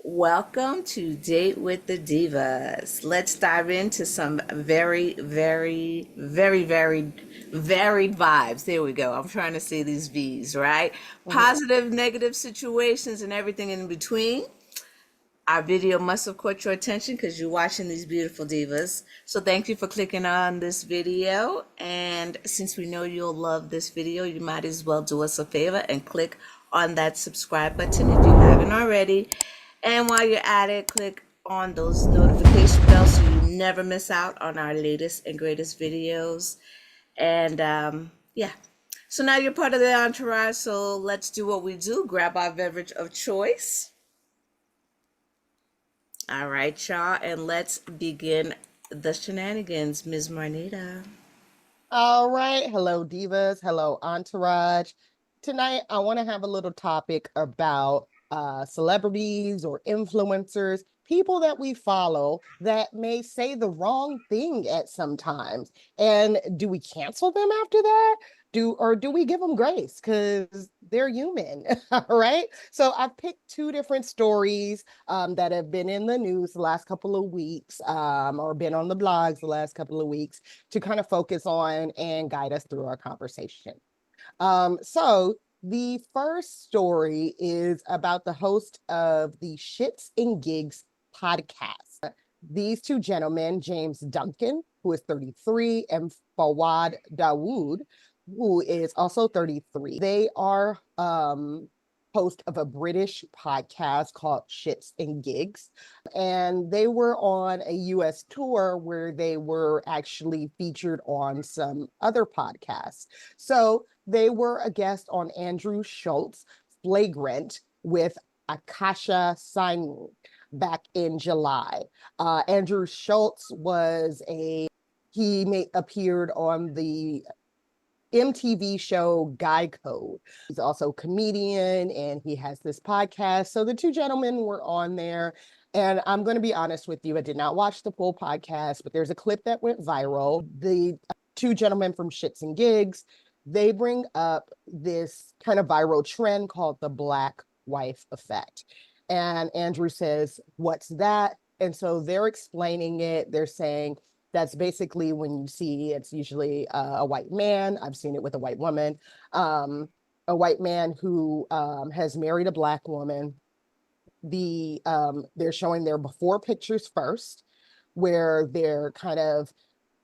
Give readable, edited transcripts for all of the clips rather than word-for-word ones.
Welcome to Date with the Divas. Let's dive into some very varied vibes. There we go. I'm trying to say these V's, right? Mhm. Positive, negative situations, and everything in between. Our video must have caught your attention because you're watching these beautiful divas. So thank you for clicking on this video. And since we know you'll love this video, you might as well do us a favor and click on that subscribe button if you haven't already. And while you're at it, click on those notification bells so you never miss out on our latest and greatest videos. And yeah. So now you're part of the entourage. So let's do what we do. Grab our beverage of choice. All right, y'all, and let's begin the shenanigans, Ms. Marnita. All right. Hello, divas. Hello, entourage. Tonight, I want to have a little topic about celebrities or influencers, people that we follow that may say the wrong thing at some times. And do we cancel them after that? Do we give them grace because they're human? All right. So I've picked two different stories that have been in the news the last couple of weeks, or been on the blogs the last couple of weeks to kind of focus on and guide us through our conversation. So the first story is about the host of the Shits and Gigs podcast. These two gentlemen, James Duncan, who is 33, and Fawad Dawood, who is also 33. They are host of a British podcast called Shits and Gigs. And they were on a US tour where they were actually featured on some other podcasts. So they were a guest on Andrew Schultz Flagrant with Akasha Simon back in July. Andrew Schultz appeared on the MTV show Guy Code. He's also a comedian and he has this podcast. So the two gentlemen were on there. And I'm going to be honest with you, I did not watch the full podcast, but there's a clip that went viral. The two gentlemen from Shits and Gigs, they bring up this kind of viral trend called the Black wife effect. And Andrew says, "What's that?" And so they're explaining it. They're saying, that's basically when you see it's usually a white man. I've seen it with a white woman, a white man who has married a black woman. They're showing their before pictures first, where they're kind of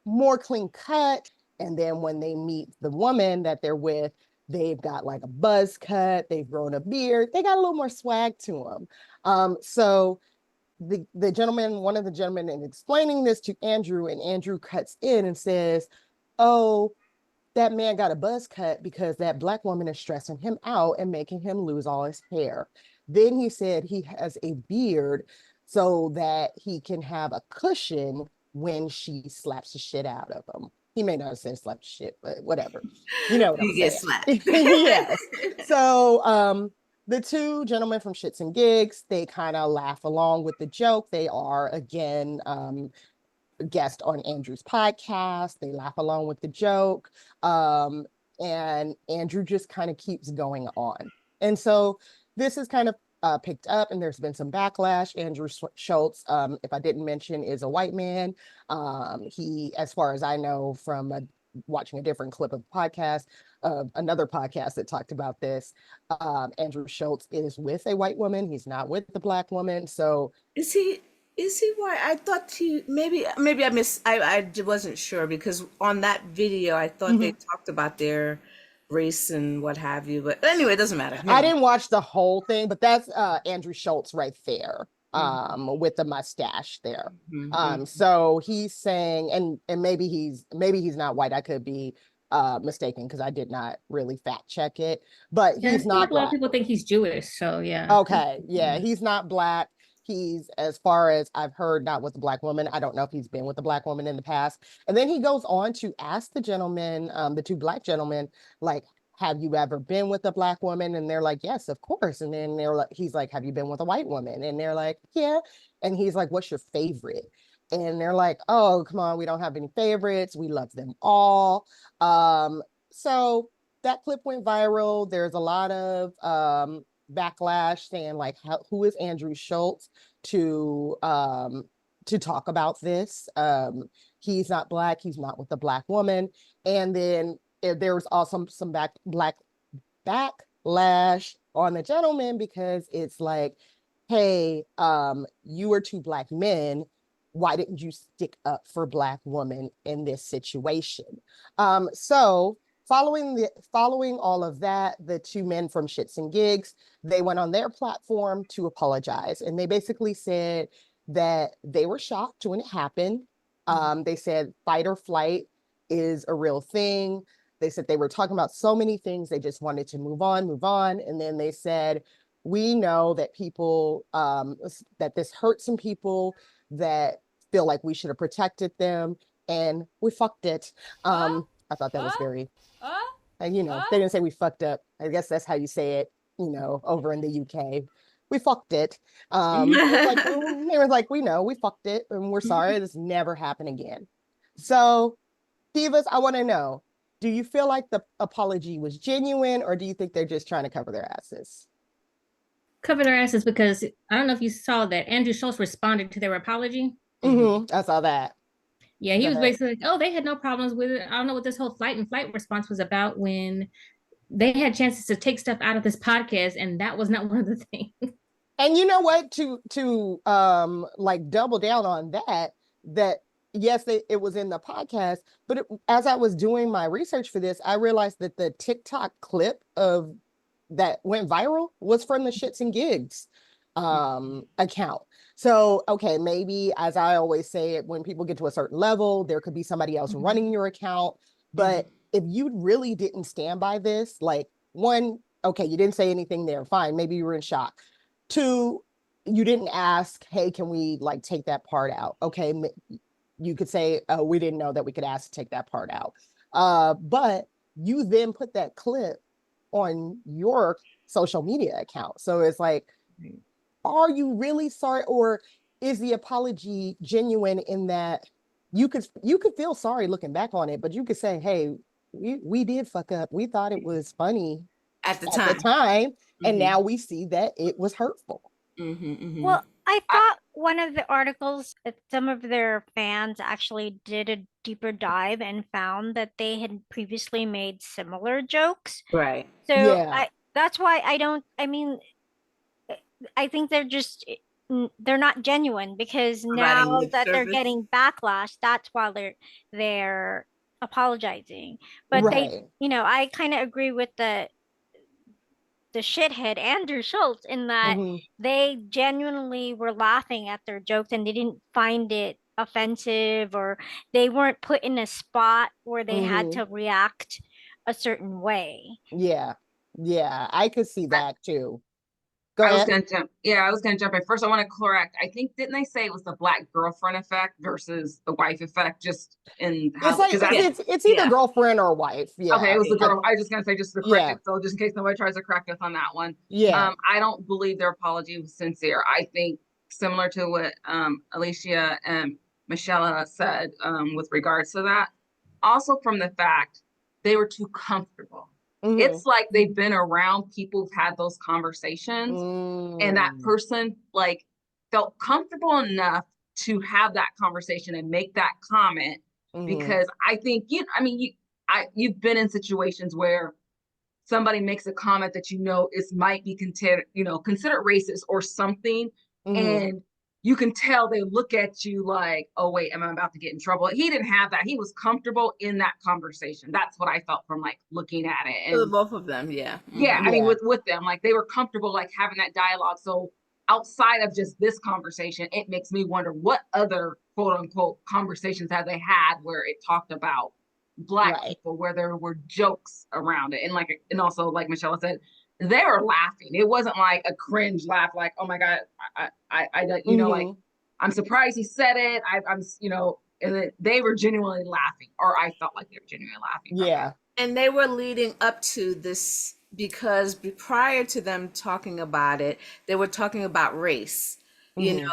more clean cut, and then when they meet the woman that they're with, they've got like a buzz cut, they've grown a beard, they got a little more swag to them. So one of the gentlemen, is explaining this to Andrew, and Andrew cuts in and says, "Oh, that man got a buzz cut because that black woman is stressing him out and making him lose all his hair." Then he said he has a beard so that he can have a cushion when she slaps the shit out of him. He may not have said slap the shit, but whatever. You know what I'm You get saying. slapped. Yes. So the two gentlemen from Shits and Gigs, they kind of laugh along with the joke. They are again guest on Andrew's podcast. They laugh along with the joke. And Andrew just kind of keeps going on. And so this is kind of picked up, and there's been some backlash. Andrew Schultz, if I didn't mention, is a white man. He, as far as I know from watching a different clip of podcast, another podcast that talked about this, Andrew Schultz is with a white woman. He's not with the black woman. So Is he is he white? I thought he maybe I wasn't sure because on that video I thought they mhm. talked about their race and what have you. But anyway, it doesn't matter. I Never mind. didn't watch the whole thing, but that's Andrew Schultz right there, Mhm, with the mustache there. mhm. So he's saying, and maybe he's not white. I could be mistaken because I did not really fact check it, but Yeah, I he's feel like not a lot of black. people think he's Jewish, so yeah. Okay, yeah, Yeah. he's not black. He's, as far as I've heard, not with a black woman. I don't know if he's been with a black woman in the past. And then he goes on to ask the gentleman, the two black gentlemen, like, have you ever been with a black woman? And they're like, yes, of course. And then he's like, have you been with a white woman? And they're like, yeah. And he's like, what's your favorite? And they're like, oh, come on, we don't have any favorites. We love them all. So that clip went viral. There's a lot of backlash saying like, who is Andrew Schultz to talk about this? He's not Black. He's not with a Black woman. And then there was also some backlash on the gentleman because it's like, hey, you were two Black men. Why didn't you stick up for Black women in this situation? So following all of that, the two men from ShxtsNGigs, they went on their platform to apologize. And they basically said that they were shocked when it happened. They said fight or flight is a real thing. They said they were talking about so many things. They just wanted to move on. And then they said, we know that people, that this hurt some people that feel like we should have protected them, and we fucked it. I thought that was very, and they didn't say we fucked up. I guess that's how you say it, over in the UK. We fucked it. They were like, we know, we fucked it, and we're sorry. This never happened again. So, Divas, I want to know, do you feel like the apology was genuine, or do you think they're just trying to cover their asses? Cover their asses, because I don't know if you saw that Andrew Schultz responded to their apology. I saw that. Yeah, he was basically like, oh, they had no problems with it. I don't know what this whole flight and flight response was about when they had chances to take stuff out of this podcast, and that was not one of the things. And you know what? To like double down on that yes, it was in the podcast, but as I was doing my research for this, I realized that the TikTok clip of that went viral was from the ShxtsNGigs account. So, okay, maybe, as I always say, when people get to a certain level, there could be somebody else running your account. But if you really didn't stand by this, like, one, okay, you didn't say anything there, fine, maybe you were in shock. Two, you didn't ask, hey, can we like take that part out? Okay, you could say, oh, we didn't know that we could ask to take that part out. But you then put that clip on your social media account. So it's like, are you really sorry, or is the apology genuine in that you could feel sorry looking back on it, but you could say, hey, we did fuck up. We thought it was funny at the time, and now we see that it was hurtful. Well, I thought one of the articles, some of their fans actually did a deeper dive and found that they had previously made similar jokes. Right. So Yeah. that's why I think they're not genuine, because now that they're getting backlash, that's why they're apologizing. But they, I kind of agree with the shithead Andrew Schultz in that they genuinely were laughing at their jokes and they didn't find it offensive, or they weren't put in a spot where they had to react a certain way. Yeah, I could see that too. Go ahead. I was gonna jump in. First, I want to correct. I think, didn't they say it was the Black girlfriend effect versus the wife effect? Just in how it's either girlfriend or wife. Yeah. Okay, it was the girl. I was just gonna say, just to correct it, so just in case nobody tries to correct us on that one. Yeah. I don't believe their apology was sincere. I think similar to what Alicia and Michelle said with regards to that. Also, from the fact they were too comfortable. It's like they've been around people who've had those conversations, and that person like felt comfortable enough to have that conversation and make that comment. Because I think you've been in situations where somebody makes a comment that might be considered racist or something, and you can tell they look at you like, oh wait, am I about to get in trouble? He didn't have that. He was comfortable in that conversation. That's what I felt from like looking at it. And both of them, yeah. I mean, with them, like they were comfortable like having that dialogue. So outside of just this conversation, it makes me wonder what other quote unquote conversations have they had where it talked about Black people, where there were jokes around it. And also like Michelle said, they were laughing. It wasn't like a cringe laugh, like, oh my God, like, I'm surprised he said it. I'm and they were genuinely laughing, or I felt like they were genuinely laughing. Yeah. And they were leading up to this because prior to them talking about it, they were talking about race, and,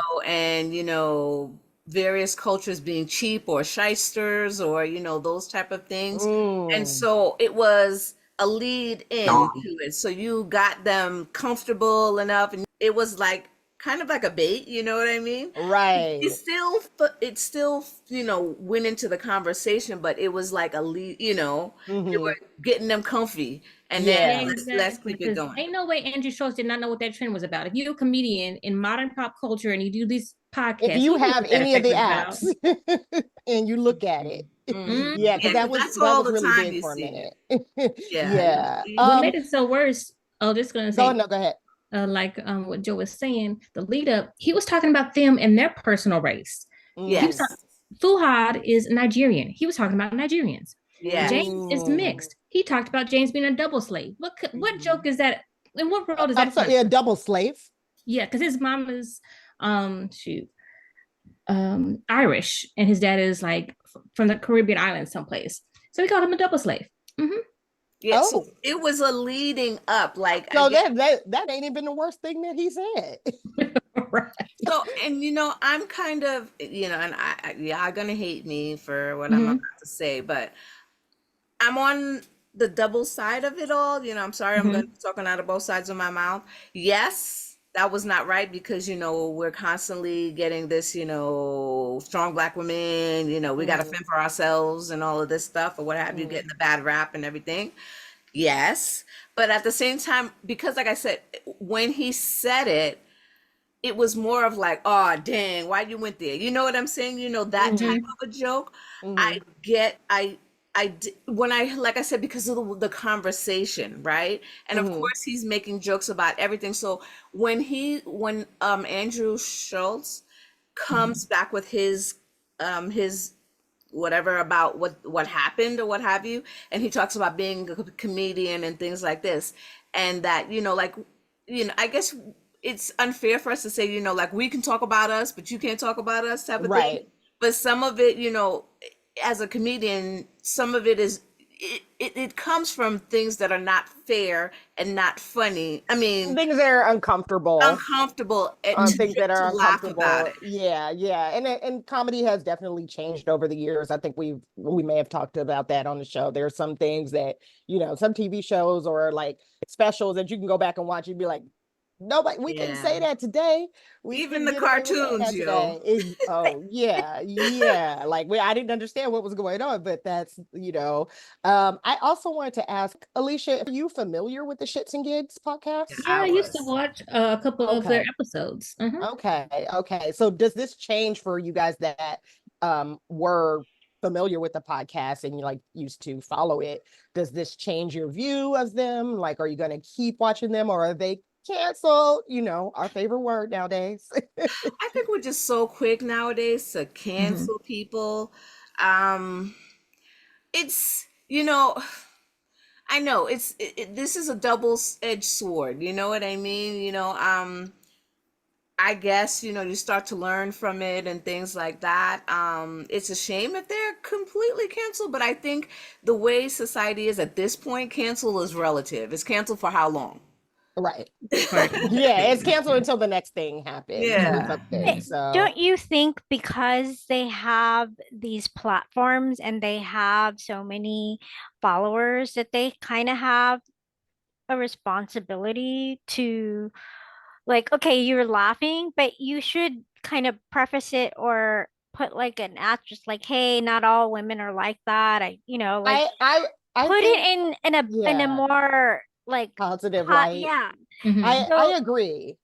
various cultures being cheap or shysters or, those type of things. And so it was a lead into it. So you got them comfortable enough, and it was like kind of like a bait, you know what I mean? Right. It still, you know, went into the conversation, but it was like a lead, you know, you were getting them comfy, and Yeah. then let's keep it Because going. ain't no way Andrew Schultz did not know what that trend was about. If you're a comedian in modern pop culture and you do these podcasts, If you know have what that any of the effect was apps and you look at it, about. yeah, because that 'cause was that's all the really time big you for a see minute. Yeah. Yeah. What made it so worse? Oh, just gonna say, Go ahead. like what Joe was saying, the lead up, he was talking about them and their personal race. He was Yes. Fuhad is Nigerian. He was talking about Nigerians. Yes. James is mixed. He talked about James being a double slave. What joke is that? In what world is that? I'm sorry, a double slave. Yeah, because his mom is Irish and his dad is like from the Caribbean islands someplace. So he called him a double slave. Yeah, so it was a leading up, like so that ain't even the worst thing that he said. Right. So, and you know, I'm kind of, you know, and y'all gonna hate me for what I'm about to say, but I'm on the double side of it all. You know, I'm sorry, I'm gonna be talking out of both sides of my mouth. Yes, that was not right because, you know, we're constantly getting this, you know, strong black women, you know, we gotta fend for ourselves and all of this stuff or what have you, getting the bad rap and everything. Yes. But at the same time, because like I said, when he said it, it was more of like, oh dang, why you went there? You know what I'm saying? You know, that type of a joke. I get, when I, like I said, because of the conversation, right? And of course he's making jokes about everything. So when Andrew Schultz comes back with his whatever about what happened or what have you, and he talks about being a comedian and things like this, and that, you know, like, you know, I guess it's unfair for us to say, you know, like we can talk about us but you can't talk about us type of thing. But some of it, you know, as a comedian, some of it is it comes from things that are not fair and not funny. I mean, things that are uncomfortable and things that are to laugh uncomfortable. about it. Yeah. And comedy has definitely changed over the years. I think we may have talked about that on the show. There are some things that, you know, some TV shows or like specials that you can go back and watch and be like, nobody, we couldn't say that today. Even the cartoons, today. Oh yeah. Like I didn't understand what was going on, but that's, you know. I also wanted to ask Alicia, are you familiar with the Shits and Gigs podcast? Yeah, I used to watch a couple of their episodes. Okay. So does this change for you guys that were familiar with the podcast and you like used to follow it? Does this change your view of them? Like, are you going to keep watching them, or are they canceled? You know, our favorite word nowadays. I think we're just so quick nowadays to cancel people. It's, you know, I know this is a double-edged sword. You know what I mean? You know, I guess, you know, you start to learn from it and things like that. It's a shame if they're completely canceled, but I think the way society is at this point, cancel is relative. It's canceled for how long? Right. Yeah, it's canceled until the next thing happens. Yeah. So don't you think because they have these platforms and they have so many followers that they kind of have a responsibility to, like, okay, you're laughing, but you should kind of preface it or put like an asterisk, like, hey, not all women are like that. Like I put think, it in a more like positive light. Yeah. I agree.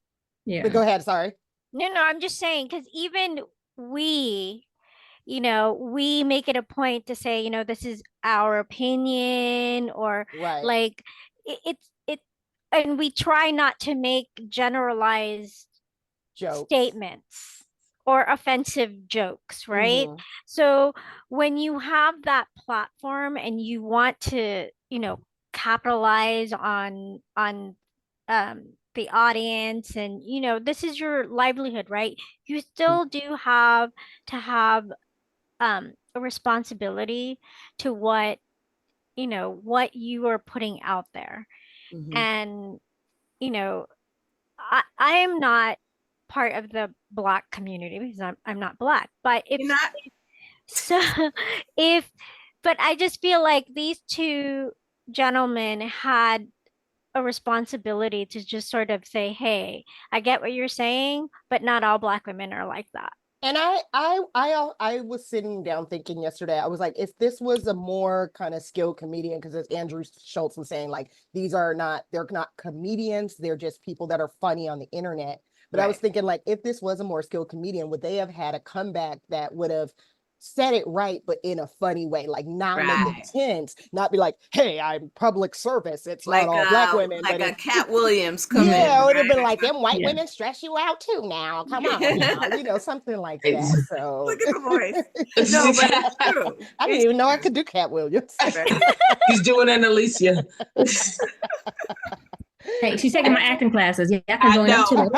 Yeah. But go ahead. Sorry. No, I'm just saying, because even we, we make it a point to say, this is our opinion, or Right. like it, and we try not to make generalized Jokes. statements or offensive jokes, right? So when you have that platform and you want to, capitalize on the audience, and this is your livelihood, right? You still do have to have a responsibility to what you are putting out there. And I am not part of the Black community because I'm not Black, but You're not? so if but I just feel like these two gentleman had a responsibility to just sort of say, hey, I get what you're saying, but not all Black women are like that. And I was sitting down thinking yesterday, I was like, if this was a more kind of skilled comedian, because as Andrew Schultz was saying, like, they're not comedians, they're just people that are funny on the internet. But I was thinking, like, if this was a more skilled comedian, would they have had a comeback that would have said it right, but in a funny way, like not make it tense, not be like, hey, I'm public service. It's like not all Black women. Like but a Cat Williams come in. Yeah, it would have been like, them white women stress you out too now. Come on now. Something like that. So look at the voice. No, but it's true. I didn't even know I could do Cat Williams. He's doing an Alicia. Hey, she's taking my acting classes. Yeah, I can join them too.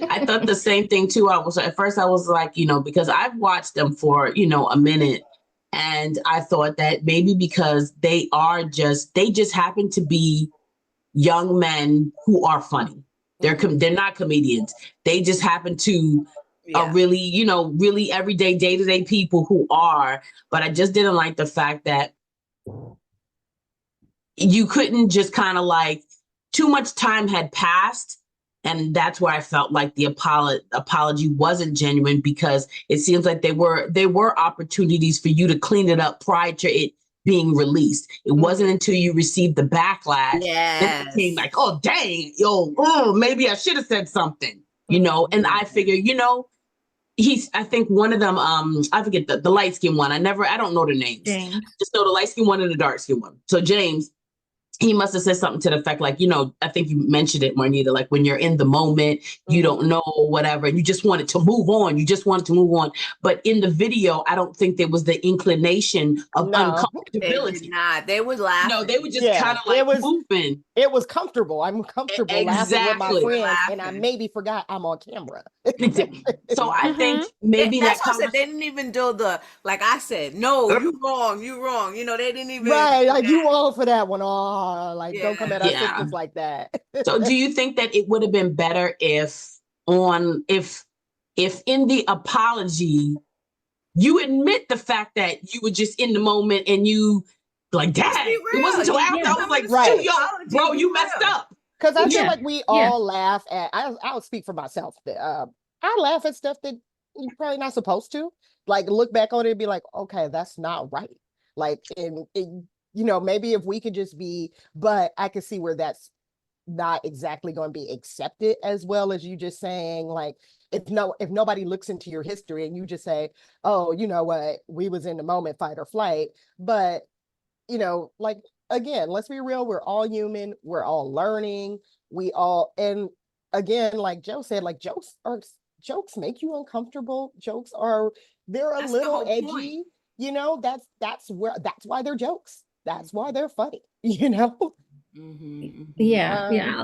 I thought the same thing too. At first I was like, because I've watched them for, a minute. And I thought that maybe because they just happen to be young men who are funny. They're not comedians. They just happen to are really, really everyday, day-to-day people who are. But I just didn't like the fact that you couldn't just kind of like, too much time had passed. And that's where I felt like the apology wasn't genuine, because it seems like there were opportunities for you to clean it up prior to it being released. It wasn't until you received the backlash that it became like, oh, dang, maybe I should have said something, and I figure, I think one of them, I forget the light-skinned one. I don't know the names. James. Just know the light-skinned one and the dark-skinned one. So James, he must have said something to the effect like, I think you mentioned it, Marnita, like when you're in the moment, you don't know, whatever, and you just wanted to move on. You just wanted to move on. But in the video, I don't think there was the inclination of uncomfortability. They did not. They would laugh. No, they were just kind of like moving. It was comfortable. I'm comfortable laughing with my friends, and I maybe forgot I'm on camera. So I think maybe that's what I said. They didn't even do like I said, no, you wrong. They didn't even. Right, like you all for that one. Don't come at our sisters like that. So do you think that it would have been better if in the apology you admit the fact that you were just in the moment and you like, dad, it wasn't until after I was like, yo, bro, you messed up. Because I feel like we all laugh at, I'll speak for myself. I laugh at stuff that you're probably not supposed to. Like look back on it and be like, okay, that's not right. Like, maybe if we could just but I can see where that's not exactly going to be accepted as well as you just saying, like, if nobody looks into your history and you just say, oh, you know what, we was in the moment, fight or flight. But, like, again, let's be real. We're all human. We're all learning. And again, like Joe said, like jokes make you uncomfortable. They're a little edgy. That's why they're jokes. That's why they're funny, Yeah.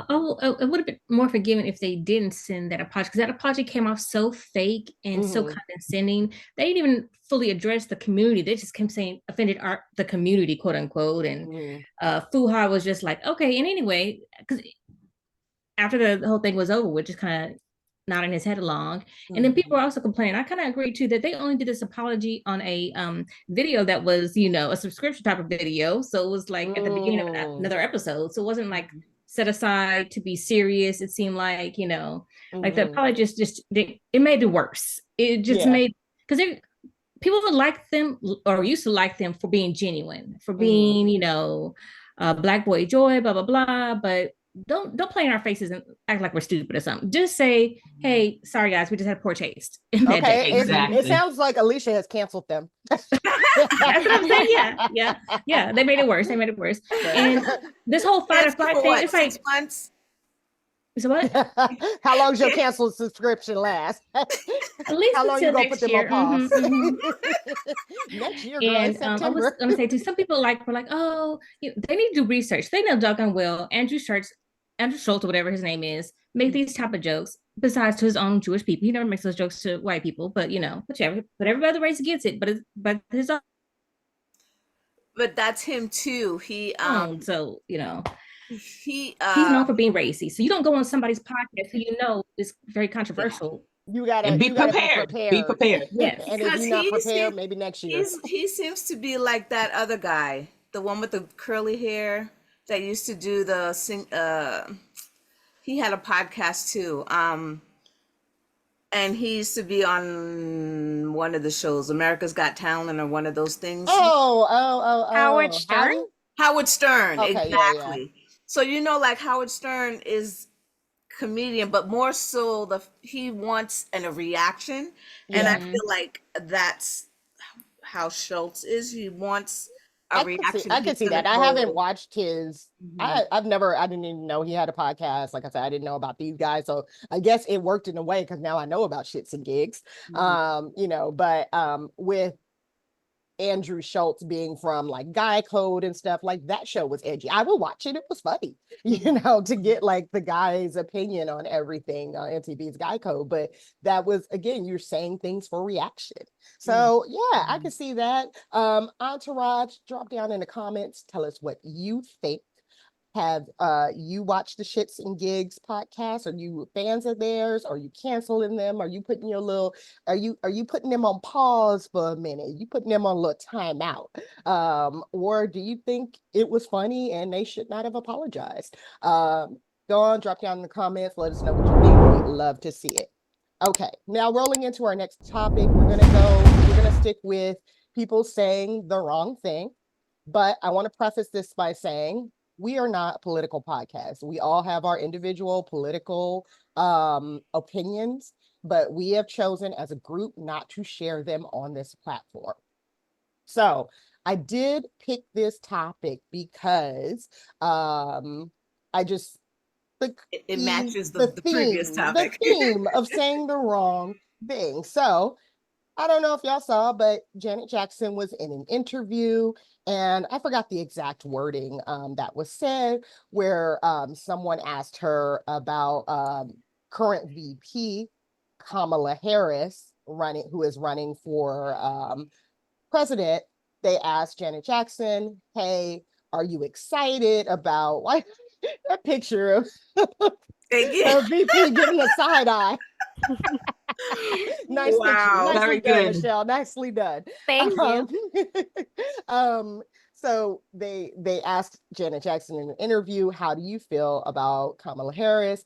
I would have been more forgiving if they didn't send that apology, because that apology came off so fake and so condescending. They didn't even fully address the community. They just kept saying offended the community, quote unquote. And Fuhad was just like, okay. And anyway, because after the whole thing was over, we're just kind of nodding his head along. And then people were also complaining. I kind of agree too that they only did this apology on a video that was, a subscription type of video. So it was like at the beginning of another episode. So it wasn't like set aside to be serious. It seemed like, like the apology it made it worse. It just made, because people would like them or used to like them for being genuine, for being, Black boy joy, blah, blah, blah. But don't play in our faces and act like we're stupid or something. Just say, hey, sorry guys, we just had poor taste. Okay, exactly. It sounds like Alicia has canceled them. That's what I'm saying. Yeah. They made it worse. And this whole fight or flight thing, it's like 6 months. So what? How long does your canceled subscription last? At least how long you gonna put them on pause? Next year, and I was gonna say to some people, we're like, oh, they need to do research. They know doggone well Andrew Schultz or whatever his name is, make these type of jokes. Besides to his own Jewish people, he never makes those jokes to white people. But whichever. But every other race gets it. But his own. But that's him too. He so he's known for being racy. So you don't go on somebody's podcast who is very controversial. You gotta be prepared. Be prepared. Yes. And if you're not prepared, maybe next year. He seems to be like that other guy. the one with the curly hair that used to do the sing. He had a podcast too. And he used to be on one of the shows, America's Got Talent, or one of those things. Howard Stern? Howard Stern, Okay, exactly. Yeah. So like Howard Stern is comedian, but more so he wants a reaction, and I feel like that's how Schultz is. He wants a reaction. I can see that. I haven't watched his. I didn't even know he had a podcast. Like I said, I didn't know about these guys, so I guess it worked in a way because now I know about Shits and Gigs. But with Andrew Schultz being from like Guy Code and stuff, like that show was edgy. I will watch it. It was funny, to get like the guy's opinion on everything on MTV's Guy Code. But that was, again, you're saying things for reaction. So yeah, I can see that. Entourage, drop down in the comments. Tell us what you think. Have you watched the Shits and Gigs podcast? Are you fans of theirs? Are you canceling them? Are you putting are you putting them on pause for a minute? You putting them on a little timeout? Or do you think it was funny and they should not have apologized? Go on, drop down in the comments. Let us know what you think. We'd love to see it. Okay, now rolling into our next topic, we're gonna stick with people saying the wrong thing. But I want to preface this by saying we are not a political podcast. We all have our individual political opinions, but we have chosen as a group not to share them on this platform. So I did pick this topic because it matches the previous topic. The theme of saying the wrong thing. So I don't know if y'all saw, but Janet Jackson was in an interview, and I forgot the exact wording that was said, where someone asked her about current VP Kamala Harris who is running for president. They asked Janet Jackson, "Hey, are you excited about that picture of VP giving a side eye?" Nice picture. Nicely Very done, good. Michelle. Nicely done. Thank you. So they asked Janet Jackson in an interview, how do you feel about Kamala Harris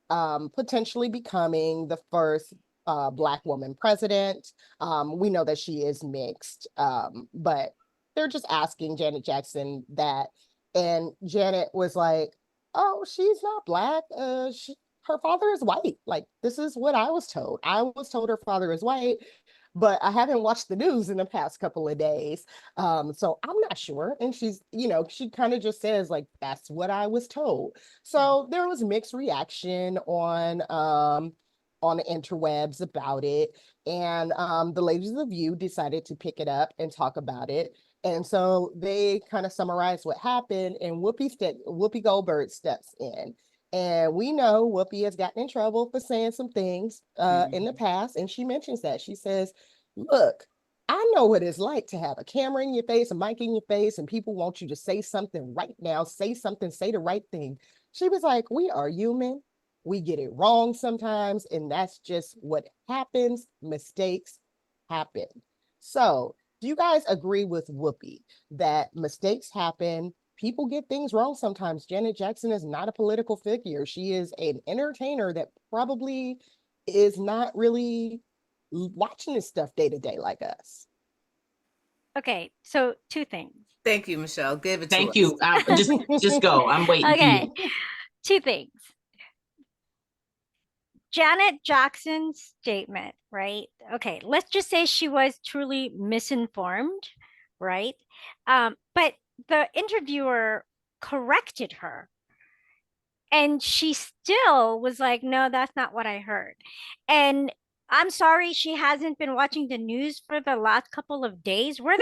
potentially becoming the first Black woman president? We know that she is mixed, but they're just asking Janet Jackson that. And Janet was like, oh, she's not Black. Her father is white. Like, this is what I was told. I was told her father is white, but I haven't watched the news in the past couple of days. So I'm not sure. And she's, she kind of just says like, that's what I was told. So there was mixed reaction on the interwebs about it. And the ladies of The View decided to pick it up and talk about it. And so they kind of summarized what happened, and Whoopi Goldberg steps in. And we know Whoopi has gotten in trouble for saying some things in the past. And she mentions that. She says, look, I know what it's like to have a camera in your face, a mic in your face, and people want you to say something right now, say something, say the right thing. She was like, we are human. We get it wrong sometimes. And that's just what happens. Mistakes happen. So do you guys agree with Whoopi that mistakes happen? People get things wrong sometimes. Janet Jackson is not a political figure. She is an entertainer that probably is not really watching this stuff day to day like us. Okay, so two things. Thank you, Michelle. Give it to us. Thank you. Just go. I'm waiting Okay, for you. two things. Janet Jackson's statement, right? Okay, let's just say she was truly misinformed, right? But the interviewer corrected her, and she still was like, no, that's not what I heard. And I'm sorry she hasn't been watching the news for the last couple of days. Where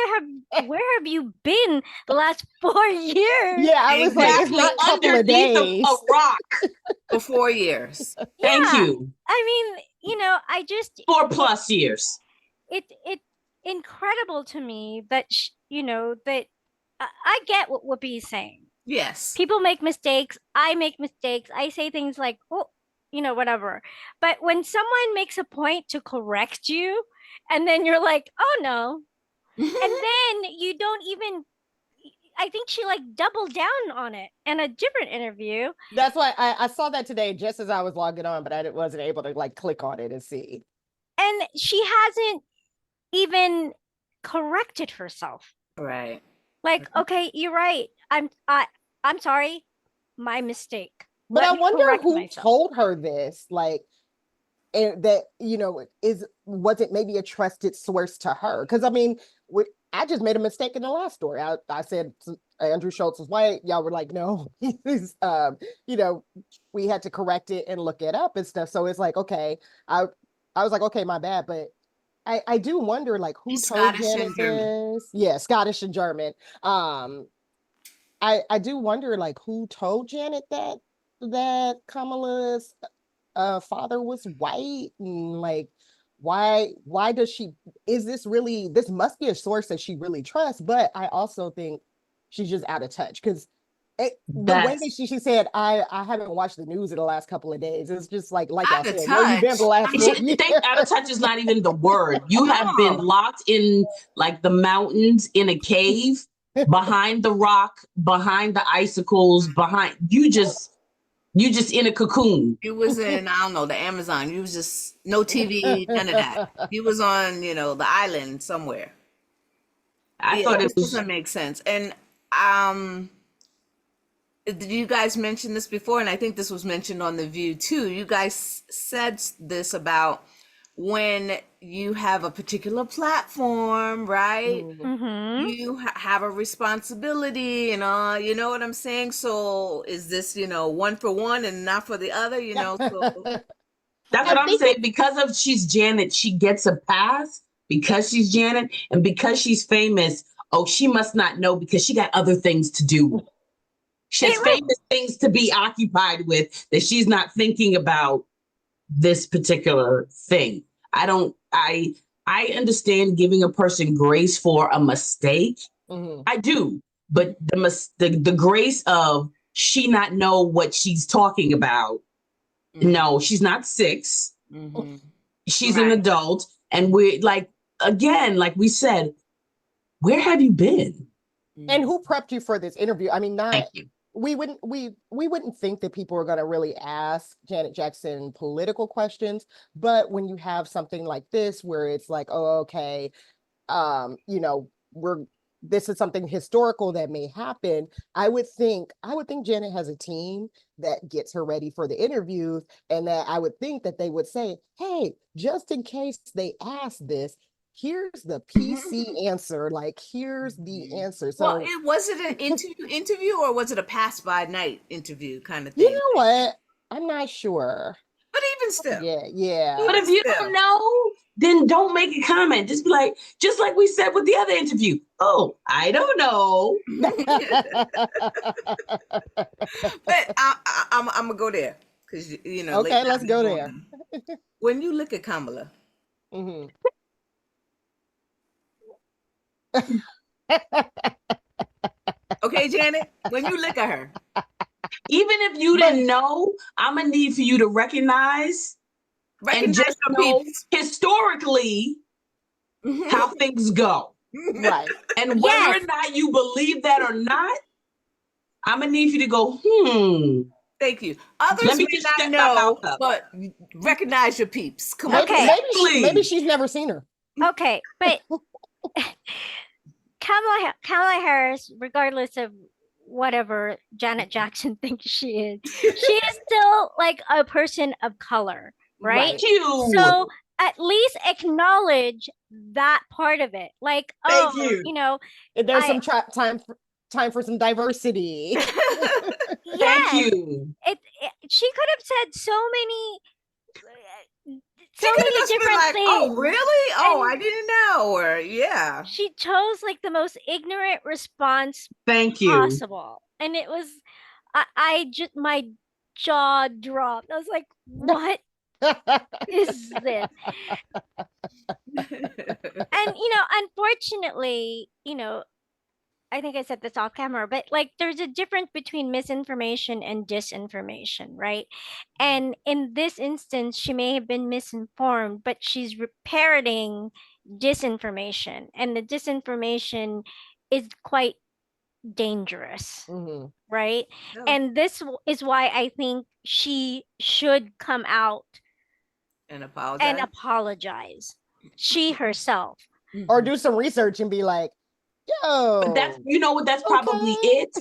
have you been the last 4 years? Yeah, I was like, it's not a couple of days. A rock. For 4 years. Thank you. I mean, I just 4+ years. It's incredible to me that that I get what Whoopi is saying. Yes. People make mistakes. I make mistakes. I say things like, oh, whatever. But when someone makes a point to correct you, and then you're like, oh no, and then you don't even, I think she like doubled down on it in a different interview. That's why I saw that today just as I was logging on, but I wasn't able to like click on it and see. And she hasn't even corrected herself. Right. Like, okay, you're right. I'm sorry. My mistake. But Let I me wonder correct who myself. told her this, like, and that, you know, was it maybe a trusted source to her? Because I mean, I just made a mistake in the last story. I said Andrew Schultz is white. Y'all were like, no, he's, you know, we had to correct it and look it up and stuff. So it's like, okay, I was like, okay, my bad. But I do wonder, like, who He's told Scottish Janet and German. this? Yeah, Scottish and German. I do wonder, like, who told Janet that Kamala's father was white, and like, why does she, is this really, this must be a source that she really trusts, but I also think she's just out of touch, because the way that she said, I haven't watched the news in the last couple of days. It's just like y'all Out of said, where you been touch. the last I 4 think years? out of touch is not even the word. You have been No. locked in like the mountains in a cave behind the rock, behind the icicles, behind you just in a cocoon. You was in, I don't know, the Amazon. You was just no TV, none of that. You was on, you know, the island somewhere. I Yeah, thought it this was doesn't make sense. And um did you guys mention this before? And I think this was mentioned on The View too. You guys said this about when you have a particular platform, right? Mm-hmm. You have a responsibility, you know what I'm saying? So is this, one for one and not for the other, so that's I what I'm think saying. Because of she's Janet, she gets a pass because she's Janet, and because she's famous. Oh, she must not know because she got other things to do. She has famous things to be occupied with that she's not thinking about this particular thing. I understand giving a person grace for a mistake. I do, but the grace of she not know what she's talking about. No, she's not 6. Mhm. She's an Right. adult, and we're like, again, like we said, where have you been? and who prepped you for this interview? I mean, not Thank you. we wouldn't think that people are going to really ask Janet Jackson political questions, but when you have something like this where it's like, oh, okay, you know, this is something historical that may happen, I would think Janet has a team that gets her ready for the interviews, and that I would think that they would say, hey, just in case they ask this, here's the PC answer, like, here's the answer. Well, So was it an interview or was it a pass by night interview kind of you thing? know what, I'm not sure. But even still, Yeah. But if you don't know, then don't make a comment. Just be like, just like we said with the other interview. Oh, I don't know. but I'm gonna go there because Okay, let's go there. When you look at Kamala, Mhm. okay, Janet, when you look at her, Even if you didn't know, I'm gonna need for you to recognize and just your know peeps. historically how things go. Right. And whether or not you believe that or not, I'm gonna need you to go, Thank you. Others let me may just not shut my mouth know, up. but recognize your peeps. Come on. Okay. Maybe she's never seen her. Okay, but Kamala Harris, regardless of whatever Janet Jackson thinks she is still like a person of color, right? Right. So at least acknowledge that part of it. Like, Thank oh, you. There's some time for some diversity. Thank yes, you. she could have said so many She could have just been different like, things. oh, really? Oh, And I didn't know. Or yeah. she chose like the most ignorant response Thank you. possible. And it was I just my jaw dropped. I was like, what is this? And unfortunately, I think I said this off camera, but like there's a difference between misinformation and disinformation, right? And in this instance, she may have been misinformed, but she's parroting disinformation. And the disinformation is quite dangerous, Mhm. right? No. And this is why I think she should come out And and apologize. apologize. She herself. Or do some research and be like, yo, But that's, you know what, that's probably okay. it.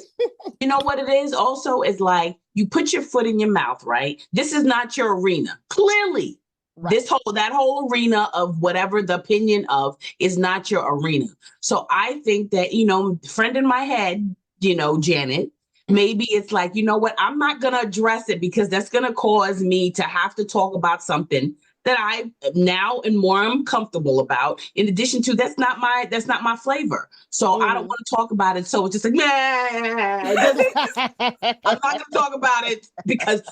You know what it is also is like, you put your foot in your mouth, right? This is not your arena. Clearly, Right. that whole arena of whatever the opinion of is not your arena. So I think that, you know, friend in my head, you know, Janet, maybe it's like, you know what, I'm not going to address it because that's going to cause me to have to talk about something that I now and more am comfortable about. In addition to that's not my flavor. So I don't want to talk about it. So it's just like, nah, it doesn't, I'm not going to talk about it because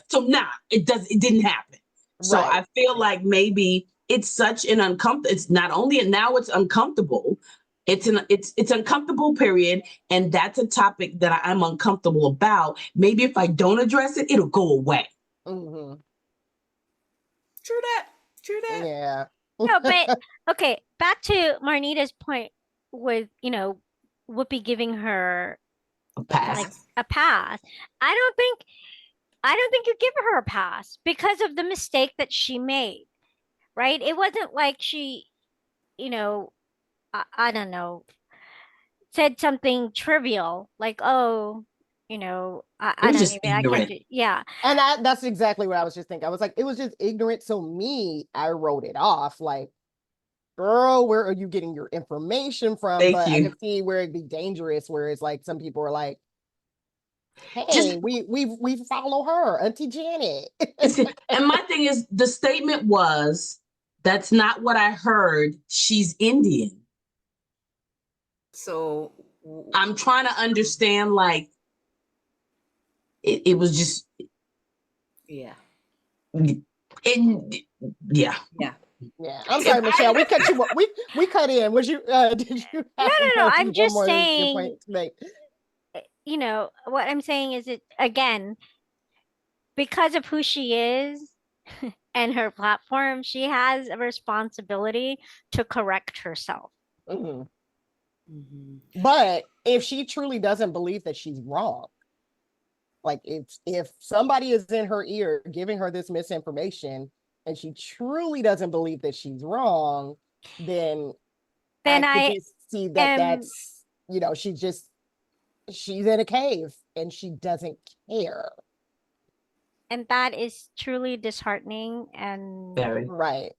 it didn't happen. So Right. I feel like maybe it's such an uncomfortable, it's not only, and now it's uncomfortable. It's uncomfortable, period. And that's a topic that I'm uncomfortable about. Maybe if I don't address it, it'll go away. Mhm. True that. Yeah. No, but okay, back to Marnita's point with, Whoopi giving her Pass. like a pass. I don't think you give her a pass because of the mistake that she made, right? It wasn't like she, I don't know, said something trivial like, oh, I It was don't just even, I can't ignorant. do, yeah. And that's exactly what I was just thinking. I was like, it was just ignorant. So I wrote it off like, girl, where are you getting your information from? Thank But I you. could see where it'd be dangerous, where it's like some people are like, hey, Just- we follow her, Auntie Janet. And my thing is, the statement was, that's not what I heard. She's Indian. So I'm trying to understand, like, it was just, yeah. Yeah. Yeah, I'm sorry, Michelle. We cut you. We cut in. Was you? Did you? Have No. I'm one just more saying, point to make? what I'm saying is, it again, because of who she is and her platform, she has a responsibility to correct herself. Mhm. But if she truly doesn't believe that she's wrong, like if somebody is in her ear giving her this misinformation and she truly doesn't believe that she's wrong, then I could just see that that's, she's in a cave and she doesn't care. And that is truly disheartening. And Very.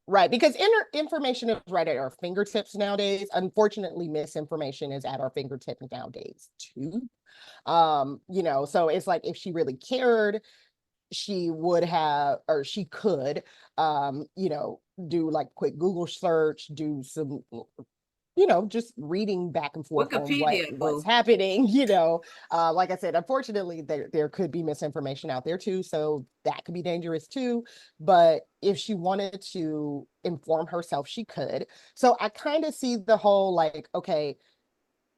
Right. Because information is right at our fingertips nowadays. Unfortunately, misinformation is at our fingertips nowadays too. So it's like if she really cared, she would have, or she could, do like quick Google search, do some, just reading back and forth on what's happening, like I said, unfortunately there could be misinformation out there too. So that could be dangerous too. But if she wanted to inform herself, she could. So I kind of see the whole, like, okay,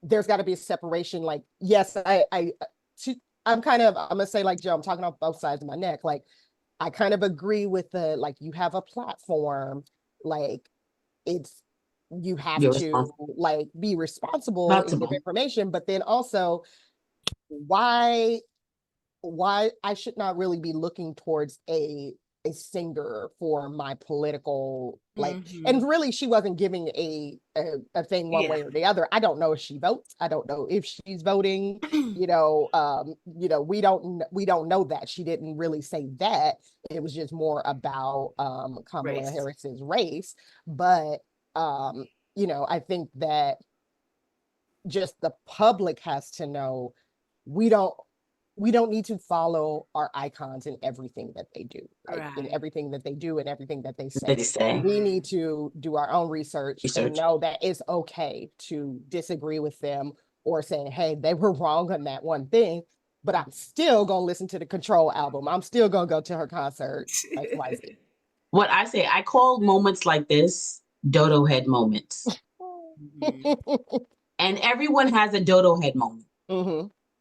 there's got to be a separation. Like, yes, I'm gonna say, like Joe, I'm talking off both sides of my neck. Like, I kind of agree with like, you have a platform, like you have to like be responsible and give information, but then also why I should not really be looking towards a singer for my political, like, and really she wasn't giving a thing one way or the other. I don't know if she votes. I don't know if she's voting, we don't know that. She didn't really say that. It was just more about Kamala Harris's race. But I think that just the public has to know we don't need to follow our icons in everything that they do, in everything that they do and everything that they say. We need to do our own research and know that it's okay to disagree with them or saying, hey, they were wrong on that one thing, but I'm still going to listen to the Control album. I'm still going to go to her concert. What I say, I call moments like this dodo head moments. And everyone has a dodo head moment.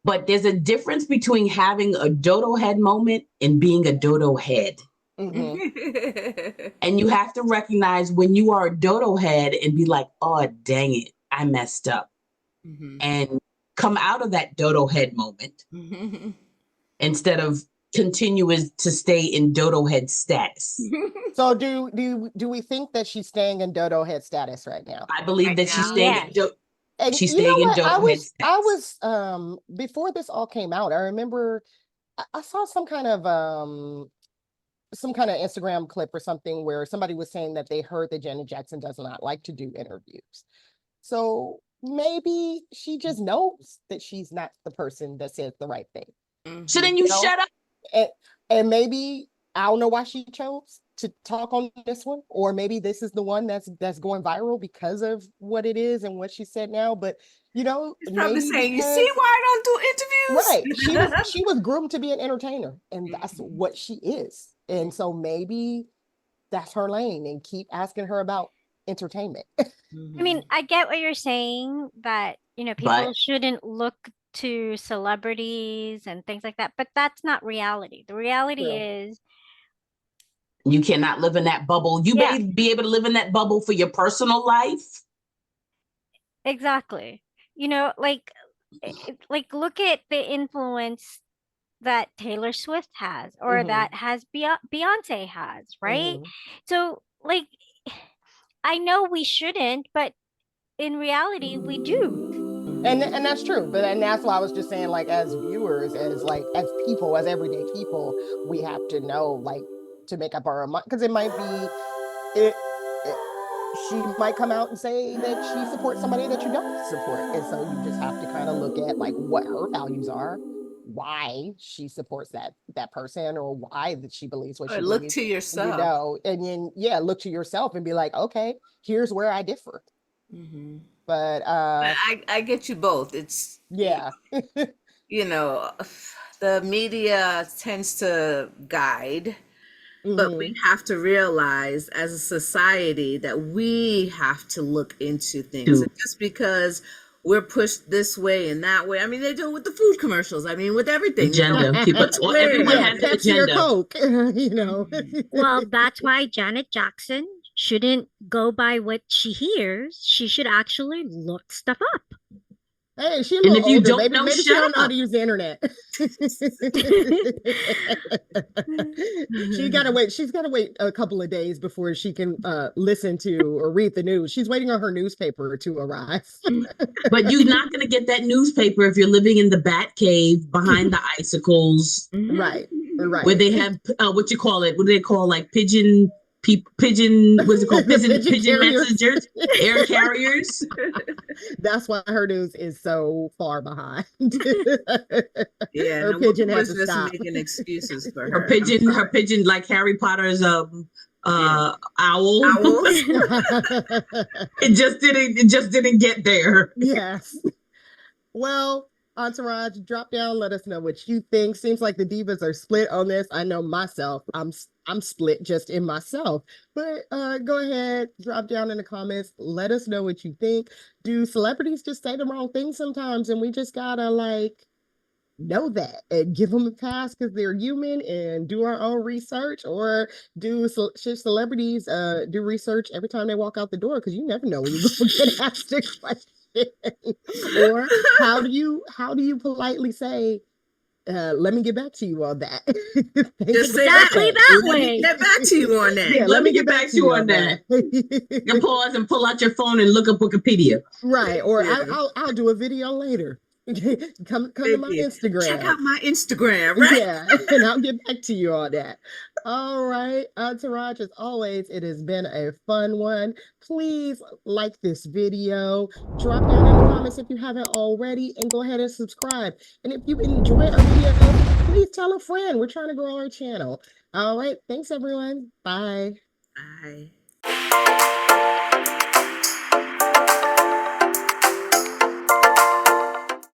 But there's a difference between having a dodo head moment and being a dodo head. And you have to recognize when you are a dodo head and be like, oh, dang it, I messed up. And come out of that dodo head moment instead of continuing to stay in dodo head status. So do we think that she's staying in dodo head status right now? I believe Right that she's now, staying yes. And she's you know staying in what? dodo head status. I was before this all came out, I remember I saw some kind of Instagram clip or something where somebody was saying that they heard that Janet Jackson does not like to do interviews. So maybe she just knows that she's not the person that says the right thing. So then you shut up. And maybe I don't know why she chose to talk on this one, or maybe this is the one that's going viral because of what it is and what she said now. But you know, She's probably maybe saying, "You see why I don't do interviews?" right. She was groomed to be an entertainer, and that's what she is. And so maybe that's her lane, and keep asking her about entertainment. I mean, I get what you're saying, that, you know, people shouldn't look to celebrities and things like that, but that's not reality. The reality is you cannot live in that bubble. You may be able to live in that bubble for your personal life. Exactly. You know, like look at the influence that Taylor Swift has, or that has Beyonce has, right? So like, I know we shouldn't, but in reality we do. And that's true. And that's why I was just saying, like, as viewers, as people, as everyday people, we have to know, like, to make up our mind, because it might be she might come out and say that she supports somebody that you don't support. And so you just have to kind of look at, like, what her values are, why she supports that person, or why that she believes what she believes. Look to yourself. You know, and then, look to yourself and be like, okay, here's where I differ. But I get you both. It's, you know, the media tends to guide, but we have to realize as a society that we have to look into things. And just because we're pushed this way and that way, I mean, they do it with the food commercials. I mean, with everything. Agenda. Everyone has an agenda. Coke, you know. Well, that's why Janet Jackson shouldn't go by what she hears. She should actually look stuff up. Hey, she's a little if you older. don't know, maybe she don't know how to use the internet. She's gotta wait a couple of days before she can listen to or read the news. She's waiting on her newspaper to arrive. But you're not gonna get that newspaper if you're living in the bat cave behind the icicles. Right. Where they have what do they call, like, pigeon, what's it called? Pigeon messengers, air carriers. That's why her news is so far behind. Yeah, her pigeon has to stop. Making excuses for her pigeon, like Harry Potter's owl. It just didn't get there. Yes. Well, Entourage, drop down, let us know what you think. Seems like the divas are split on this. I know myself, I'm split just in myself. But go ahead, drop down in the comments, let us know what you think. Do celebrities just say the wrong thing sometimes, and we just gotta, like, know that and give them a pass because they're human, and do our own research? Or should celebrities do research every time they walk out the door, because you never know when you're going to get asked a question? Or how do you politely say, let me get back to you on that? Just exactly that way. Get back to you on that. Yeah, let me get back to you on that. You pause and pull out your phone and look up Wikipedia. Right. Or I'll do a video later. Come to my Instagram. Check out my Instagram, right? Yeah, and I'll get back to you on that. All right, Entourage, as always, it has been a fun one. Please like this video, drop down in the comments if you haven't already, and go ahead and subscribe. And if you enjoy our video, please tell a friend. We're trying to grow our channel. All right, thanks everyone. Bye. Bye.